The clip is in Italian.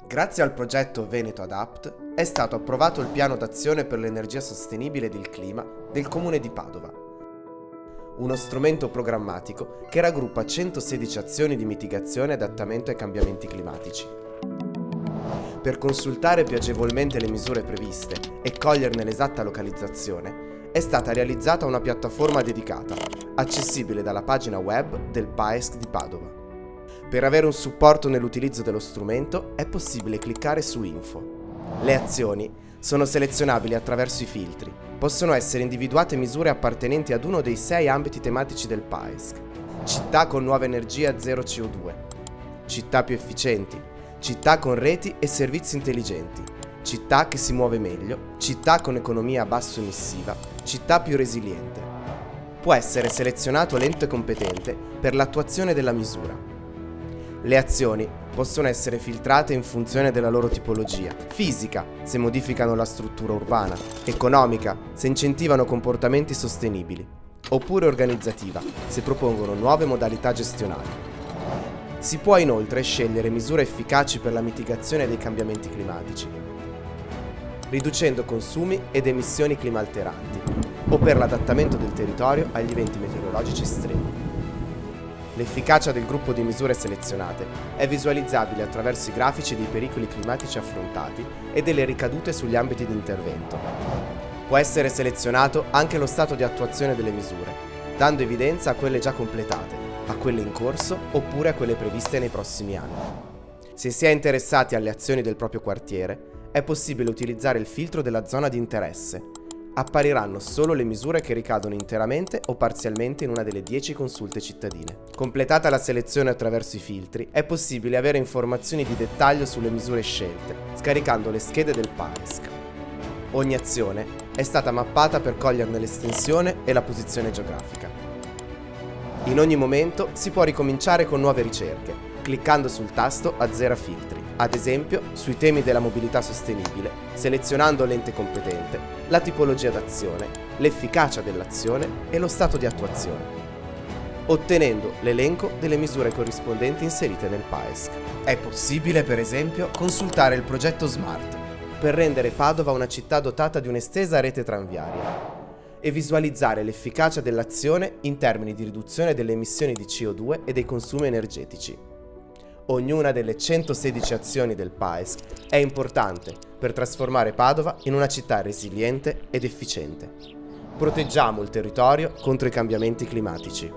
Grazie al progetto Veneto Adapt è stato approvato il piano d'azione per l'energia sostenibile ed il clima del Comune di Padova. Uno strumento programmatico che raggruppa 116 azioni di mitigazione e adattamento ai cambiamenti climatici. Per consultare più agevolmente le misure previste e coglierne l'esatta localizzazione, è stata realizzata una piattaforma dedicata, accessibile dalla pagina web del PAESC di Padova. Per avere un supporto nell'utilizzo dello strumento è possibile cliccare su Info. Le azioni sono selezionabili attraverso i filtri. Possono essere individuate misure appartenenti ad uno dei 6 ambiti tematici del PAESC: città con nuova energia zero CO2, città più efficienti, città con reti e servizi intelligenti, città che si muove meglio, città con economia basso emissiva, città più resiliente. Può essere selezionato l'ente competente per l'attuazione della misura. Le azioni possono essere filtrate in funzione della loro tipologia: fisica, se modificano la struttura urbana; economica, se incentivano comportamenti sostenibili; oppure organizzativa, se propongono nuove modalità gestionali. Si può inoltre scegliere misure efficaci per la mitigazione dei cambiamenti climatici, riducendo consumi ed emissioni climalteranti, o per l'adattamento del territorio agli eventi meteorologici estremi. L'efficacia del gruppo di misure selezionate è visualizzabile attraverso i grafici dei pericoli climatici affrontati e delle ricadute sugli ambiti di intervento. Può essere selezionato anche lo stato di attuazione delle misure, dando evidenza a quelle già completate, a quelle in corso oppure a quelle previste nei prossimi anni. Se si è interessati alle azioni del proprio quartiere, è possibile utilizzare il filtro della zona di interesse. Appariranno solo le misure che ricadono interamente o parzialmente in una delle 10 consulte cittadine. Completata la selezione attraverso i filtri, è possibile avere informazioni di dettaglio sulle misure scelte, scaricando le schede del PAESC. Ogni azione è stata mappata per coglierne l'estensione e la posizione geografica. In ogni momento si può ricominciare con nuove ricerche, cliccando sul tasto Azzera filtri, ad esempio sui temi della mobilità sostenibile, selezionando l'ente competente, la tipologia d'azione, l'efficacia dell'azione e lo stato di attuazione, ottenendo l'elenco delle misure corrispondenti inserite nel PAESC. È possibile, per esempio, consultare il progetto SMART per rendere Padova una città dotata di un'estesa rete tranviaria e visualizzare l'efficacia dell'azione in termini di riduzione delle emissioni di CO2 e dei consumi energetici. Ognuna delle 116 azioni del PAESC è importante per trasformare Padova in una città resiliente ed efficiente. Proteggiamo il territorio contro i cambiamenti climatici.